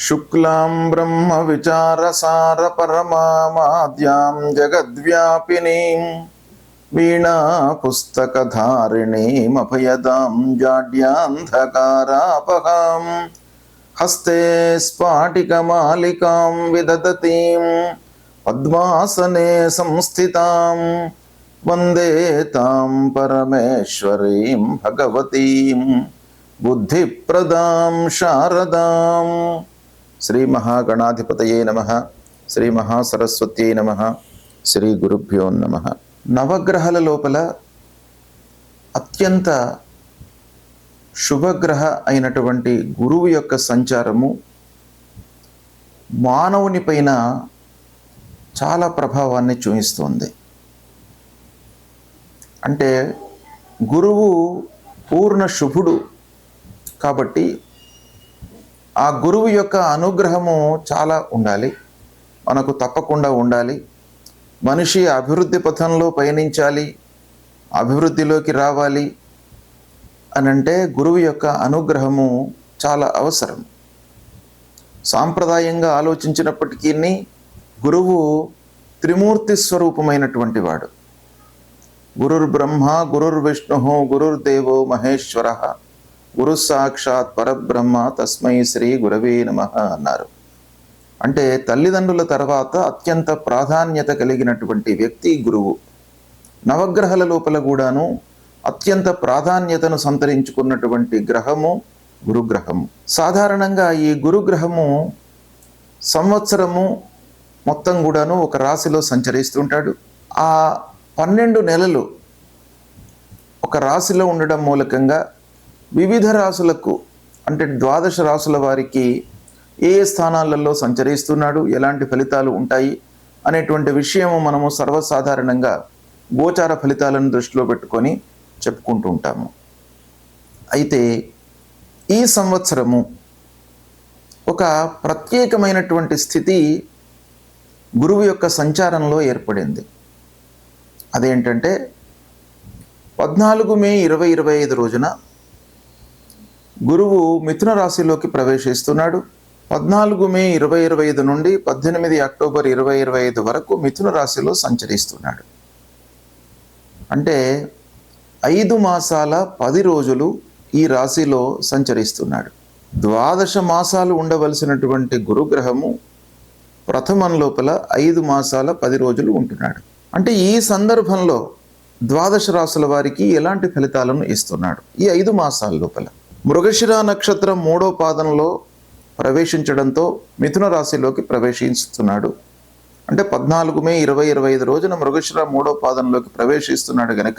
శుక్లాం బ్రహ్మ విచారసార పరమామాద్యాం జగద్వ్యాపినీం వీణా పుస్తకధారిణీం అభయదాం జాడ్యాంధకారాపహాం హస్తే స్ఫాటికమాలికాం విదదతీం పద్మాసనే సంస్థితాం వందే తాం పరమేశ్వరీం భగవతీం బుద్ధిప్రదాం శారదాం. శ్రీ మహాగణాధిపతయే నమః. శ్రీ మహాసరస్వత్యై నమః. శ్రీ గురుభ్యో నమః. నవగ్రహాల లోపల అత్యంత శుభగ్రహ అయినటువంటి గురువు యొక్క సంచారము మానవుని పైన చాలా ప్రభావాన్ని చూపిస్తుంది. అంటే గురువు పూర్ణ శుభుడు కాబట్టి ఆ గురువు యొక్క అనుగ్రహము చాలా ఉండాలి, మనకు తప్పకుండా ఉండాలి. మనిషి అభివృద్ధి పథంలో పయనించాలి, అభివృద్ధిలోకి రావాలి అనంటే గురువు యొక్క అనుగ్రహము చాలా అవసరం. సాంప్రదాయంగా ఆలోచించినప్పటికీ గురువు త్రిమూర్తి స్వరూపమైనటువంటి వాడు. గురుర్బ్రహ్మ గురుర్విష్ణు గురుర్దేవో మహేశ్వర గురు సాక్షాత్ పరబ్రహ్మ తస్మై శ్రీ గురవే నమః అన్నారు. అంటే తల్లిదండ్రుల తర్వాత అత్యంత ప్రాధాన్యత కలిగినటువంటి వ్యక్తి గురువు. నవగ్రహాల లోపల కూడాను అత్యంత ప్రాధాన్యతను సంతరించుకున్నటువంటి గ్రహము గురుగ్రహము. సాధారణంగా ఈ గురుగ్రహము సంవత్సరము మొత్తం కూడాను ఒక రాశిలో సంచరిస్తుంటాడు. ఆ 12 నెలలు ఒక రాశిలో ఉండడం మూలకంగా వివిధ రాశులకు అంటే 12 రాశుల వారికి ఏ స్థానాలలో సంచరిస్తున్నాడు, ఎలాంటి ఫలితాలు ఉంటాయి అనేటువంటి విషయము మనము సర్వసాధారణంగా గోచార ఫలితాలను దృష్టిలో పెట్టుకొని చెప్పుకుంటూ ఉంటాము. అయితే ఈ సంవత్సరము ఒక ప్రత్యేకమైనటువంటి స్థితి గురువు యొక్క సంచారంలో ఏర్పడింది. అదేంటంటే 14 మే 2025 రోజున గురువు మిథున రాశిలోకి ప్రవేశిస్తున్నాడు. 14 మే 2025 నుండి 18 అక్టోబర్ 2025 వరకు మిథున రాశిలో సంచరిస్తున్నాడు. అంటే 5 మాసాల 10 రోజులు ఈ రాశిలో సంచరిస్తున్నాడు. 12 మాసాలు ఉండవలసినటువంటి గురుగ్రహము ప్రథమం లోపల 5 మాసాల 10 రోజులు ఉంటున్నాడు. అంటే ఈ సందర్భంలో 12 రాశుల వారికి ఎలాంటి ఫలితాలను ఇస్తున్నాడు ఈ 5 మాసాల లోపల? మృగశిర నక్షత్రం 3వ పాదంలో ప్రవేశించడంతో మిథున రాశిలోకి ప్రవేశిస్తున్నాడు. అంటే 14 మే 2025 రోజున మృగశిర 3వ పాదంలోకి ప్రవేశిస్తున్నాడు గనక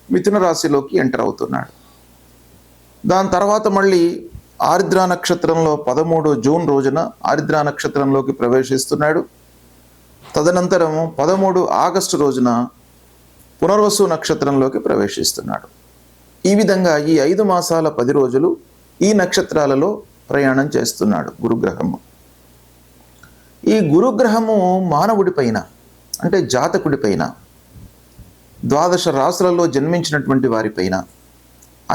మిథున రాశిలోకి ఎంటర్ అవుతున్నాడు. దాని తర్వాత మళ్ళీ ఆరిద్ర నక్షత్రంలో 13 జూన్ రోజున ఆరిద్ర నక్షత్రంలోకి ప్రవేశిస్తున్నాడు. తదనంతరం 13 ఆగస్టు రోజున పునర్వసు నక్షత్రంలోకి ప్రవేశిస్తున్నాడు. ఈ విధంగా ఈ 5 మాసాల 10 రోజులు ఈ నక్షత్రాలలో ప్రయాణం చేస్తున్నాడు గురుగ్రహము. ఈ గురుగ్రహము మానవుడి పైన అంటే జాతకుడి పైన 12 రాశులలో జన్మించినటువంటి వారిపైన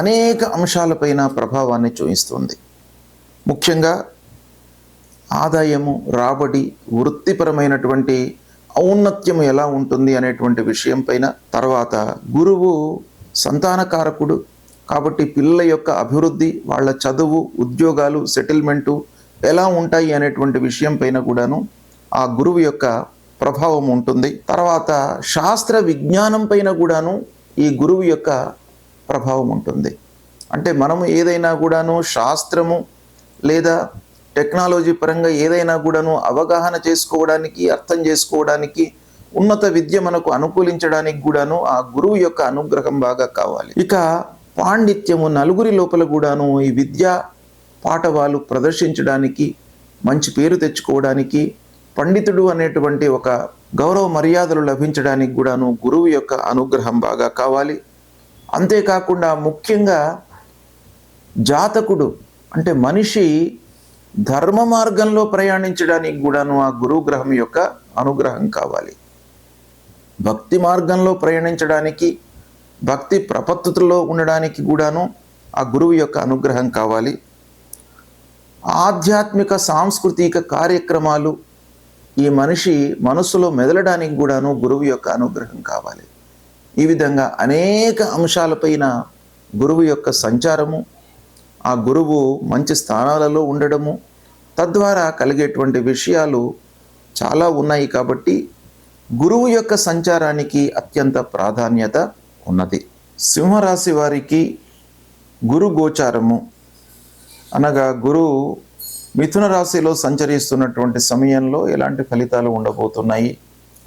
అనేక అంశాలపైన ప్రభావాన్ని చూపిస్తుంది. ముఖ్యంగా ఆదాయము, రాబడి, వృత్తిపరమైనటువంటి ఔన్నత్యము ఎలా ఉంటుంది అనేటువంటి విషయం పైన, తర్వాత గురువు సంతానకారకుడు కాబట్టి పిల్లల యొక్క అభివృద్ధి, వాళ్ళ చదువు, ఉద్యోగాలు, సెటిల్మెంటు ఎలా ఉంటాయి అనేటువంటి విషయం పైన కూడాను ఆ గురువు యొక్క ప్రభావం ఉంటుంది. తర్వాత శాస్త్ర విజ్ఞానం పైన కూడాను ఈ గురువు యొక్క ప్రభావం ఉంటుంది. అంటే మనము ఏదైనా కూడాను శాస్త్రము లేదా టెక్నాలజీ పరంగా ఏదైనా కూడాను అవగాహన చేసుకోవడానికి, అర్థం చేసుకోవడానికి, ఉన్నత విద్య మనకు అనుకూలించడానికి కూడాను ఆ గురువు యొక్క అనుగ్రహం బాగా కావాలి. ఇక పాండిత్యము, నలుగురి లోపల కూడాను ఈ విద్యా పాఠవాలు ప్రదర్శించడానికి, మంచి పేరు తెచ్చుకోవడానికి, పండితుడు అనేటువంటి ఒక గౌరవ మర్యాదలు లభించడానికి కూడాను గురువు యొక్క అనుగ్రహం బాగా కావాలి. అంతేకాకుండా ముఖ్యంగా జాతకుడు అంటే మనిషి ధర్మ మార్గంలో ప్రయాణించడానికి కూడాను ఆ గురువు గ్రహం యొక్క అనుగ్రహం కావాలి. భక్తి మార్గంలో ప్రయాణించడానికి, భక్తి ప్రపత్తులో ఉండడానికి కూడాను ఆ గురువు యొక్క అనుగ్రహం కావాలి. ఆధ్యాత్మిక సాంస్కృతిక కార్యక్రమాలు ఈ మనిషి మనసులో మెదలడానికి కూడాను గురువు యొక్క అనుగ్రహం కావాలి. ఈ విధంగా అనేక అంశాలపైన గురువు యొక్క సంచారము, ఆ గురువు మంచి స్థానాలలో ఉండడము, తద్వారా కలిగేటువంటి విషయాలు చాలా ఉన్నాయి. కాబట్టి గురువు యొక్క సంచారానికి అత్యంత ప్రాధాన్యత ఉన్నది. సింహరాశి వారికి గురు గోచారము అనగా గురువు మిథున రాశిలో సంచరిస్తున్నటువంటి సమయంలో ఎలాంటి ఫలితాలు ఉండబోతున్నాయి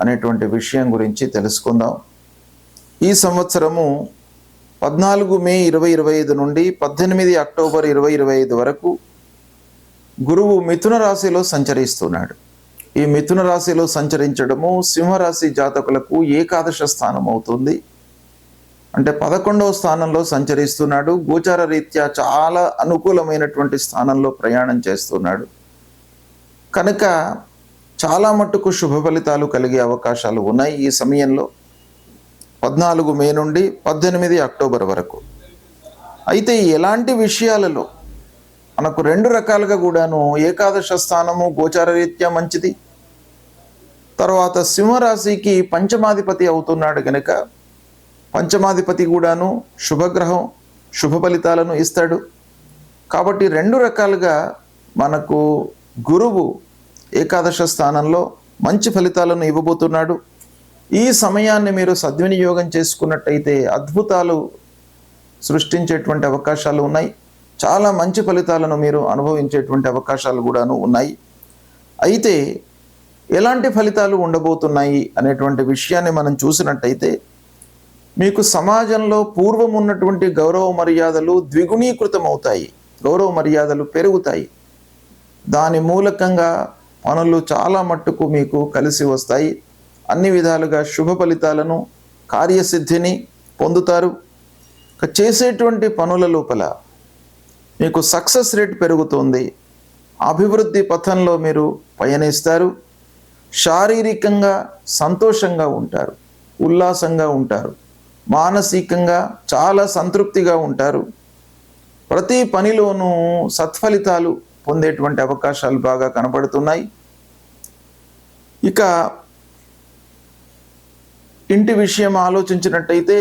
అనేటువంటి విషయం గురించి తెలుసుకుందాం. ఈ సంవత్సరము 14 మే 2025 నుండి 18 అక్టోబర్ 2025 వరకు గురువు మిథున రాశిలో సంచరిస్తున్నాడు. ఈ మిథున రాశిలో సంచరించడము సింహరాశి జాతకులకు ఏకాదశ స్థానం అవుతుంది. అంటే 11వ స్థానంలో సంచరిస్తున్నాడు. గోచార రీత్యా చాలా అనుకూలమైనటువంటి స్థానంలో ప్రయాణం చేస్తున్నాడు కనుక చాలా మట్టుకు శుభ ఫలితాలు కలిగే అవకాశాలు ఉన్నాయి. ఈ సమయంలో 14 మే నుండి 18 అక్టోబర్ వరకు. అయితే ఎలాంటి విషయాలలో మనకు 2 రకాలుగా కూడాను ఏకాదశ స్థానము గోచార రీత్యా మంచిది. తర్వాత సింహరాశికి పంచమాధిపతి అవుతున్నాడు కనుక పంచమాధిపతి కూడాను శుభగ్రహం, శుభ ఫలితాలను ఇస్తాడు. కాబట్టి 2 రకాలుగా మనకు గురువు ఏకాదశ స్థానంలో మంచి ఫలితాలను ఇవ్వబోతున్నాడు. ఈ సమయాన్ని మీరు సద్వినియోగం చేసుకున్నట్టయితే అద్భుతాలు సృష్టించేటువంటి అవకాశాలు ఉన్నాయి. చాలా మంచి ఫలితాలను మీరు అనుభవించేటువంటి అవకాశాలు కూడాను ఉన్నాయి. అయితే ఎలాంటి ఫలితాలు ఉండబోతున్నాయి అనేటువంటి విషయాన్ని మనం చూసినట్టయితే మీకు సమాజంలో పూర్వం ఉన్నటువంటి గౌరవ మర్యాదలు ద్విగుణీకృతం అవుతాయి, గౌరవ మర్యాదలు పెరుగుతాయి. దాని మూలకంగా పనులు చాలా మట్టుకు మీకు కలిసి వస్తాయి. అన్ని విధాలుగా శుభ ఫలితాలను, కార్యసిద్ధిని పొందుతారు. చేసేటువంటి పనుల లోపల మీకు సక్సెస్ రేట్ పెరుగుతుంది. అభివృద్ధి పథంలో మీరు పయనిస్తారు. శారీరకంగా సంతోషంగా ఉంటారు, ఉల్లాసంగా ఉంటారు, మానసికంగా చాలా సంతృప్తిగా ఉంటారు. ప్రతి పనిలోనూ సత్ఫలితాలు పొందేటువంటి అవకాశాలు బాగా కనబడుతున్నాయి. ఇక ఇంటి విషయం ఆలోచించినట్టయితే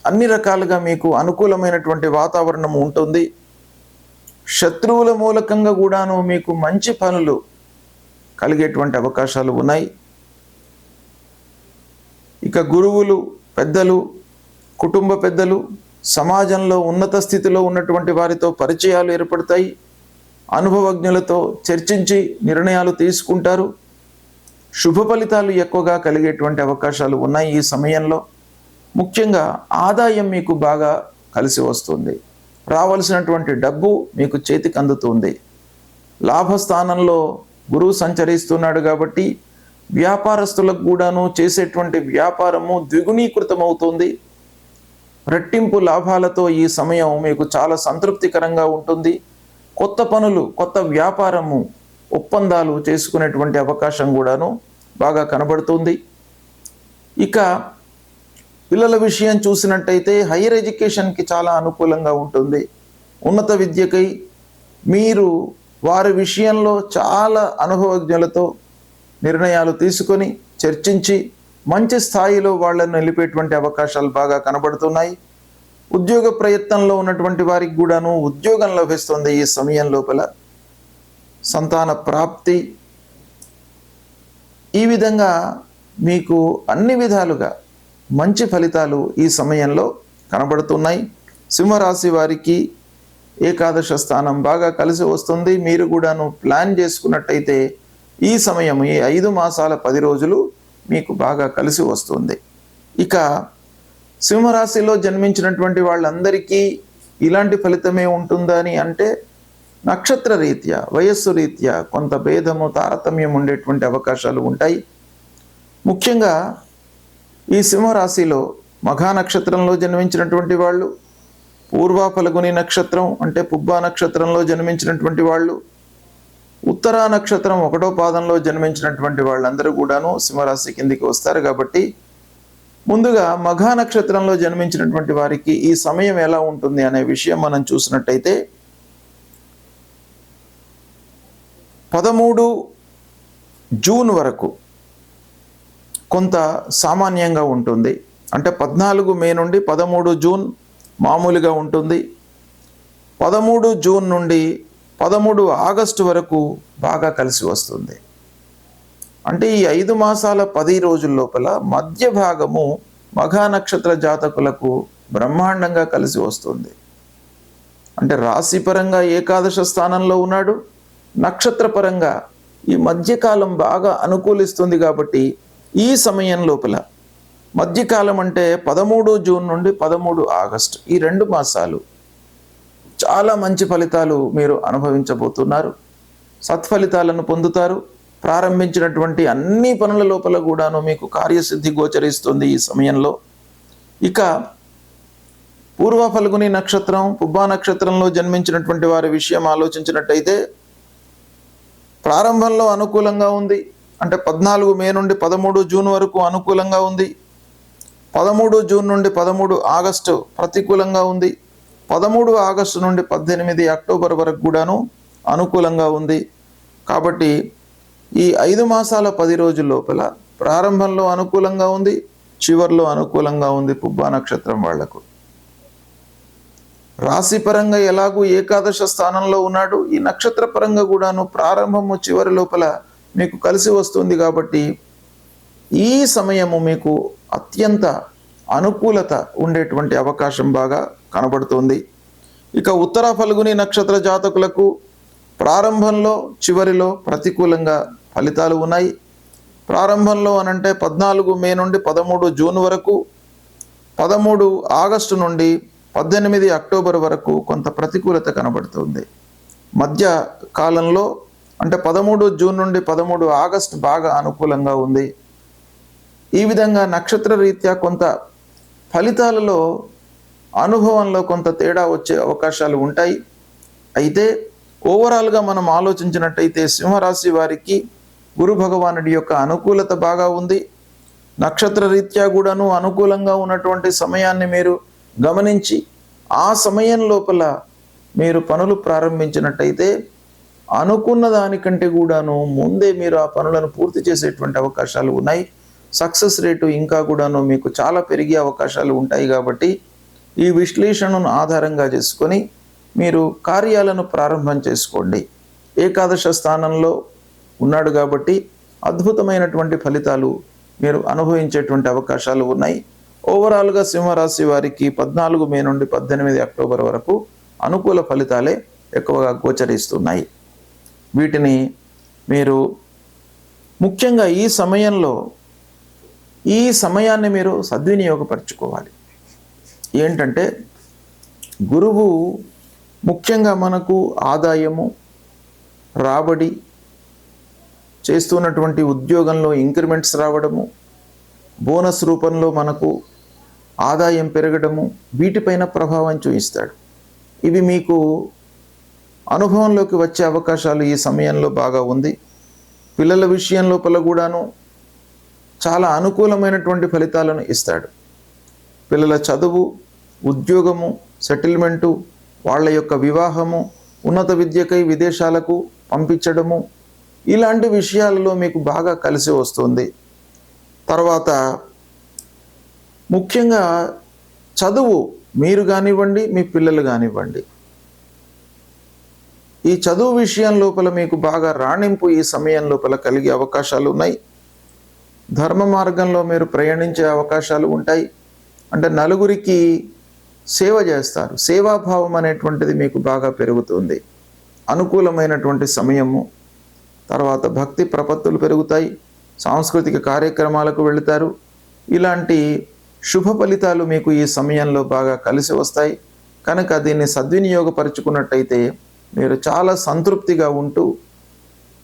అన్ని రకాలుగా మీకు అనుకూలమైనటువంటి వాతావరణం ఉంటుంది. శత్రువుల మూలకంగా కూడాను మీకు మంచి పనులు కలిగేటువంటి అవకాశాలు ఉన్నాయి. ఇక గురువులు, పెద్దలు, కుటుంబ పెద్దలు, సమాజంలో ఉన్నత స్థితిలో ఉన్నటువంటి వారితో పరిచయాలు ఏర్పడతాయి. అనుభవజ్ఞులతో చర్చించి నిర్ణయాలు తీసుకుంటారు. శుభ ఫలితాలు ఎక్కువగా కలిగేటువంటి అవకాశాలు ఉన్నాయి. ఈ సమయంలో ముఖ్యంగా ఆదాయం మీకు బాగా కలిసి వస్తుంది. రావాల్సినటువంటి డబ్బు మీకు చేతికి అందుతుంది. లాభస్థానంలో గురువు సంచరిస్తున్నాడు కాబట్టి వ్యాపారస్తులకు కూడాను చేసేటువంటి వ్యాపారము ద్విగుణీకృతం అవుతుంది. రెట్టింపు లాభాలతో ఈ సమయం మీకు చాలా సంతృప్తికరంగా ఉంటుంది. కొత్త పనులు, కొత్త వ్యాపారము, ఒప్పందాలు చేసుకునేటువంటి అవకాశం కూడాను బాగా కనబడుతుంది. ఇక పిల్లల విషయం చూసినట్టయితే హైయర్ ఎడ్యుకేషన్కి చాలా అనుకూలంగా ఉంటుంది. ఉన్నత విద్యకై మీరు వారి విషయంలో చాలా అనుభవజ్ఞులతో నిర్ణయాలు తీసుకొని చర్చించి మంచి స్థాయిలో వాళ్ళని నిలిపేటువంటి అవకాశాలు బాగా కనబడుతున్నాయి. ఉద్యోగ ప్రయత్నంలో ఉన్నటువంటి వారికి కూడాను ఉద్యోగం లభిస్తుంది. ఈ సమయం లోపల సంతాన ప్రాప్తి, ఈ విధంగా మీకు అన్ని విధాలుగా మంచి ఫలితాలు ఈ సమయంలో కనబడుతున్నాయి. సింహరాశి వారికి ఏకాదశ స్థానం బాగా కలిసి వస్తుంది. మీరు కూడాను ప్లాన్ చేసుకున్నట్టయితే ఈ సమయం, ఈ 5 మాసాల 10 రోజులు మీకు బాగా కలిసి వస్తుంది. ఇక సింహరాశిలో జన్మించినటువంటి వాళ్ళందరికీ ఇలాంటి ఫలితమే ఉంటుందా అని అంటే నక్షత్ర రీత్యా, వయస్సు రీత్యా కొంత భేదము, తారతమ్యం ఉండేటువంటి అవకాశాలు ఉంటాయి. ముఖ్యంగా ఈ సింహరాశిలో మఘా నక్షత్రంలో జన్మించినటువంటి వాళ్ళు, పూర్వ ఫల్గుని నక్షత్రం అంటే పుబ్బా నక్షత్రంలో జన్మించినటువంటి వాళ్ళు, ఉత్తరా నక్షత్రం 1వ పాదంలో జన్మించినటువంటి వాళ్ళందరూ కూడాను సింహరాశి కిందికి వస్తారు. కాబట్టి ముందుగా మఘా నక్షత్రంలో జన్మించినటువంటి వారికి ఈ సమయం ఎలా ఉంటుంది అనే విషయం మనం చూసినట్టయితే 13 జూన్ వరకు కొంత సామాన్యంగా ఉంటుంది. అంటే 14 మే నుండి 13 జూన్ మామూలుగా ఉంటుంది. 13 జూన్ నుండి 13 ఆగస్టు వరకు బాగా కలిసి వస్తుంది. అంటే ఈ 5 మాసాల 10 రోజుల లోపల మధ్య భాగము మఘా నక్షత్ర జాతకులకు బ్రహ్మాండంగా కలిసి వస్తుంది. అంటే రాశిపరంగా ఏకాదశ స్థానంలో ఉన్నాడు, నక్షత్రపరంగా ఈ మధ్యకాలం బాగా అనుకూలిస్తుంది. కాబట్టి ఈ సమయం లోపల మధ్యకాలం అంటే 13 జూన్ నుండి 13 ఆగస్టు ఈ 2 మాసాలు చాలా మంచి ఫలితాలు మీరు అనుభవించబోతున్నారు. సత్ఫలితాలను పొందుతారు. ప్రారంభించినటువంటి అన్ని పనుల లోపల కూడాను మీకు కార్యసిద్ధి గోచరిస్తుంది ఈ సమయంలో. ఇక పూర్వ ఫల్గుని నక్షత్రం, పుబ్బా నక్షత్రంలో జన్మించినటువంటి వారి విషయం ఆలోచించినట్టయితే ప్రారంభంలో అనుకూలంగా ఉంది. అంటే 14 మే నుండి 13 జూన్ వరకు అనుకూలంగా ఉంది. 13 జూన్ నుండి 13 ఆగస్టు ప్రతికూలంగా ఉంది. 13 ఆగస్టు నుండి 18 అక్టోబర్ వరకు కూడాను అనుకూలంగా ఉంది. కాబట్టి ఈ 5 మాసాల 10 రోజుల లోపల ప్రారంభంలో అనుకూలంగా ఉంది, చివరిలో అనుకూలంగా ఉంది పుబ్బా నక్షత్రం వాళ్లకు. రాశిపరంగా ఎలాగూ ఏకాదశ స్థానంలో ఉన్నాడు, ఈ నక్షత్ర పరంగా కూడాను ప్రారంభము చివరి లోపల మీకు కలిసి వస్తుంది. కాబట్టి ఈ సమయము మీకు అత్యంత అనుకూలత ఉండేటువంటి అవకాశం బాగా కనబడుతుంది. ఇక ఉత్తర ఫల్గుని నక్షత్ర జాతకులకు ప్రారంభంలో చివరిలో ప్రతికూలంగా ఫలితాలు ఉన్నాయి. ప్రారంభంలో అనంటే 14 మే నుండి 13 జూన్ వరకు, 13 ఆగస్టు నుండి 18 అక్టోబర్ వరకు కొంత ప్రతికూలత కనబడుతుంది. మధ్య కాలంలో అంటే 13 జూన్ నుండి 13 ఆగస్టు బాగా అనుకూలంగా ఉంది. ఈ విధంగా నక్షత్ర రీత్యా కొంత ఫలితాలలో అనుభవంలో కొంత తేడా వచ్చే అవకాశాలు ఉంటాయి. అయితే ఓవరాల్గా మనం ఆలోచించినట్టయితే సింహరాశి వారికి గురు భగవానుడి యొక్క అనుకూలత బాగా ఉంది. నక్షత్ర రీత్యా కూడాను అనుకూలంగా ఉన్నటువంటి సమయాన్ని మీరు గమనించి ఆ సమయం లోపల మీరు పనులు ప్రారంభించినట్టయితే అనుకున్న దానికంటే కూడాను ముందే మీరు ఆ పనులను పూర్తి చేసేటువంటి అవకాశాలు ఉన్నాయి. సక్సెస్ రేటు ఇంకా కూడాను మీకు చాలా పెరిగే అవకాశాలు ఉంటాయి. కాబట్టి ఈ విశ్లేషణను ఆధారంగా చేసుకొని మీరు కార్యాలను ప్రారంభం చేసుకోండి. ఏకాదశ స్థానంలో ఉన్నాడు కాబట్టి అద్భుతమైనటువంటి ఫలితాలు మీరు అనుభవించేటువంటి అవకాశాలు ఉన్నాయి. ఓవరాల్గా సింహరాశి వారికి 14 మే నుండి 18 అక్టోబర్ వరకు అనుకూల ఫలితాలే ఎక్కువగా గోచరిస్తున్నాయి. వీటిని మీరు ముఖ్యంగా ఈ సమయాన్ని మీరు సద్వినియోగపరచుకోవాలి. ఏంటంటే గురువు ముఖ్యంగా మనకు ఆదాయము, రాబడి, చేస్తున్నటువంటి ఉద్యోగంలో ఇంక్రిమెంట్స్ రావడము, బోనస్ రూపంలో మనకు ఆదాయం పెరగడము, వీటిపైన ప్రభావం చూపిస్తాడు. ఇవి మీకు అనుభవంలోకి వచ్చే అవకాశాలు ఈ సమయంలో బాగా ఉంది. పిల్లల విషయం లోపల కూడాను చాలా అనుకూలమైనటువంటి ఫలితాలను ఇస్తాడు. పిల్లల చదువు, ఉద్యోగము, సెటిల్మెంటు, వాళ్ళ యొక్క వివాహము, ఉన్నత విద్యకై విదేశాలకు పంపించడము, ఇలాంటి విషయాలలో మీకు బాగా కలిసి వస్తుంది. తర్వాత ముఖ్యంగా చదువు మీరు కానివ్వండి, మీ పిల్లలు కానివ్వండి, ఈ చదువు విషయం లోపల మీకు బాగా రాణింపు ఈ సమయం లోపల కలిగే అవకాశాలు ఉన్నాయి. ధర్మ మార్గంలో మీరు ప్రయాణించే అవకాశాలు ఉంటాయి. అంటే నలుగురికి సేవ చేస్తారు. సేవాభావం అనేటువంటిది మీకు బాగా పెరుగుతుంది. అనుకూలమైనటువంటి సమయము. తర్వాత భక్తి ప్రపత్తులు పెరుగుతాయి. సాంస్కృతిక కార్యక్రమాలకు వెళుతారు. ఇలాంటి శుభ ఫలితాలు మీకు ఈ సమయంలో బాగా కలిసి వస్తాయి. కనుక దీన్ని సద్వినియోగపరుచుకున్నట్టయితే మీరు చాలా సంతృప్తిగా ఉంటూ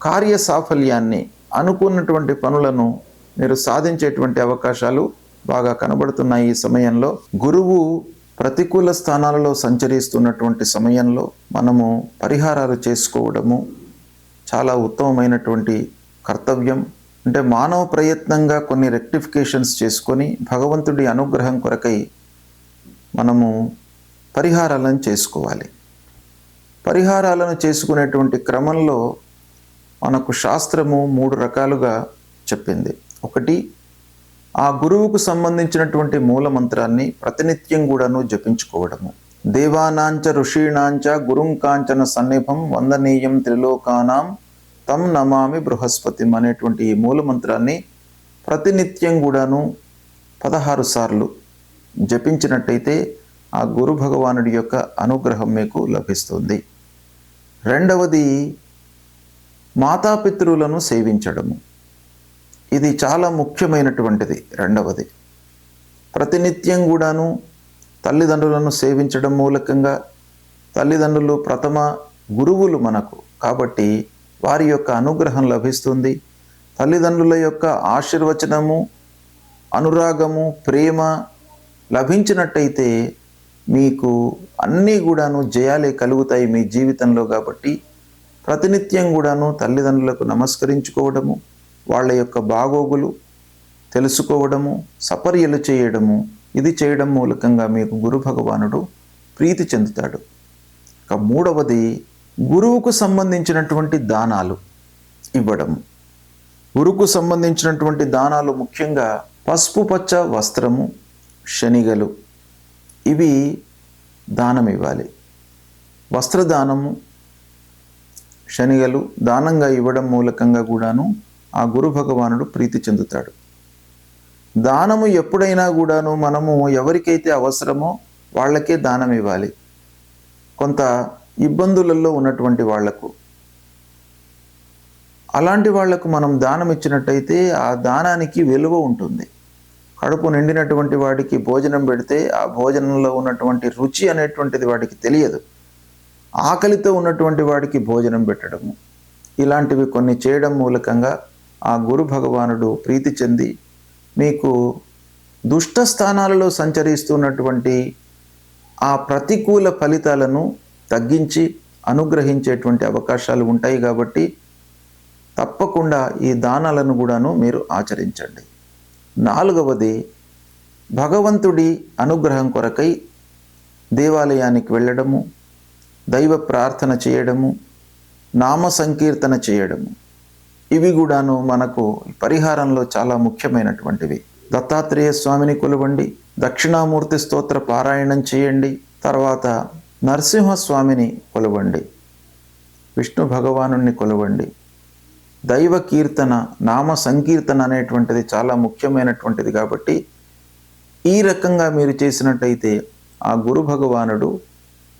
కార్య సాఫల్యాన్ని, అనుకున్నటువంటి పనులను మీరు సాధించేటువంటి అవకాశాలు బాగా కనబడుతున్నాయి. ఈ సమయంలో గురువు ప్రతికూల స్థానాలలో సంచరిస్తున్నటువంటి సమయంలో మనము పరిహారాలు చేసుకోవడము చాలా ఉత్తమమైనటువంటి కర్తవ్యం. అంటే మానవ ప్రయత్నంగా కొన్ని రెక్టిఫికేషన్స్ చేసుకొని భగవంతుడి అనుగ్రహం కొరకై మనము పరిహారాలను చేసుకోవాలి. పరిహారాలను చేసుకునేటువంటి క్రమంలో మనకు శాస్త్రము 3 రకాలుగా చెప్పింది. ఒకటి, ఆ గురువుకు సంబంధించినటువంటి మూల మంత్రాన్ని ప్రతినిత్యం కూడాను జపించుకోవడము. దేవానాంచ ఋషీణాంచ గురుం కాంచన సన్నిభం వందనీయం త్రిలోకానాం తం నమామి బృహస్పతిం అనేటువంటి ఈ మూల మంత్రాన్ని ప్రతినిత్యం కూడాను 16 సార్లు జపించినట్టయితే ఆ గురు భగవానుడి యొక్క అనుగ్రహం మీకు లభిస్తుంది. రెండవది, మాతాపితృలను సేవించడము. ఇది చాలా ముఖ్యమైనటువంటిది. రెండవది, ప్రతినిత్యం కూడాను తల్లిదండ్రులను సేవించడం మూలకంగా, తల్లిదండ్రులు ప్రథమ గురువులు మనకు కాబట్టి వారి యొక్క అనుగ్రహం లభిస్తుంది. తల్లిదండ్రుల యొక్క ఆశీర్వచనము, అనురాగము, ప్రేమ లభించినట్టయితే మీకు అన్నీ కూడాను జయాలే కలుగుతాయి మీ జీవితంలో. కాబట్టి ప్రతినిత్యం కూడాను తల్లిదండ్రులకు నమస్కరించుకోవడము, వాళ్ళ యొక్క బాగోగులు తెలుసుకోవడము, సపర్యలు చేయడము, ఇది చేయడం మూలకంగా మీకు గురు భగవానుడు ప్రీతి చెందుతాడు. ఇక మూడవది, గురువుకు సంబంధించినటువంటి దానాలు ఇవ్వడము. గురువుకు సంబంధించినటువంటి దానాలు ముఖ్యంగా పసుపు పచ్చ వస్త్రము, శనిగలు, ఇవి దానం ఇవ్వాలి. వస్త్రదానము, శనిగలు దానంగా ఇవ్వడం మూలకంగా కూడాను ఆ గురు భగవానుడు ప్రీతి చెందుతాడు. దానము ఎప్పుడైనా కూడాను మనము ఎవరికైతే అవసరమో వాళ్ళకే దానం ఇవ్వాలి. కొంత ఇబ్బందులలో ఉన్నటువంటి వాళ్లకు, అలాంటి వాళ్లకు మనం దానం ఇచ్చినట్టయితే ఆ దానానికి విలువ ఉంటుంది. కడుపు నిండినటువంటి వాడికి భోజనం పెడితే ఆ భోజనంలో ఉన్నటువంటి రుచి అనేటువంటిది వాడికి తెలియదు. ఆకలితో ఉన్నటువంటి వాడికి భోజనం పెట్టడము, ఇలాంటివి కొన్ని చేయడం మూలకంగా ఆ గురు భగవానుడు ప్రీతి చెంది మీకు దుష్ట స్థానాలలో సంచరిస్తున్నటువంటి ఆ ప్రతికూల ఫలితాలను తగ్గించి అనుగ్రహించేటువంటి అవకాశాలు ఉంటాయి. కాబట్టి తప్పకుండా ఈ దానాలను కూడాను మీరు ఆచరించండి. నాలుగవది, భగవంతుడి అనుగ్రహం కొరకై దేవాలయానికి వెళ్ళడము, దైవ ప్రార్థన చేయడము, నామ సంకీర్తన చేయడము, ఇవి కూడాను మనకు పరిహారంలో చాలా ముఖ్యమైనటువంటివి. దత్తాత్రేయ స్వామిని కొలవండి, దక్షిణామూర్తి స్తోత్ర పారాయణం చేయండి, తర్వాత నరసింహస్వామిని కొలవండి, విష్ణు భగవానుణ్ణి కొలవండి. దైవ కీర్తన, నామ సంకీర్తన అనేటువంటిది చాలా ముఖ్యమైనటువంటిది. కాబట్టి ఈ రకంగా మీరు చేసినట్టయితే ఆ గురు భగవానుడు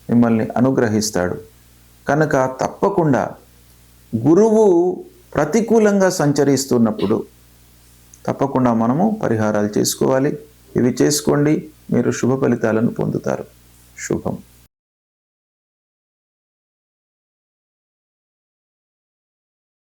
మిమ్మల్ని అనుగ్రహిస్తాడు. కనుక తప్పకుండా గురువు ప్రతికూలంగా సంచరిస్తున్నప్పుడు తప్పకుండా మనము పరిహారాలు చేసుకోవాలి. ఇవి చేసుకోండి, మీరు శుభ ఫలితాలను పొందుతారు. శుభం.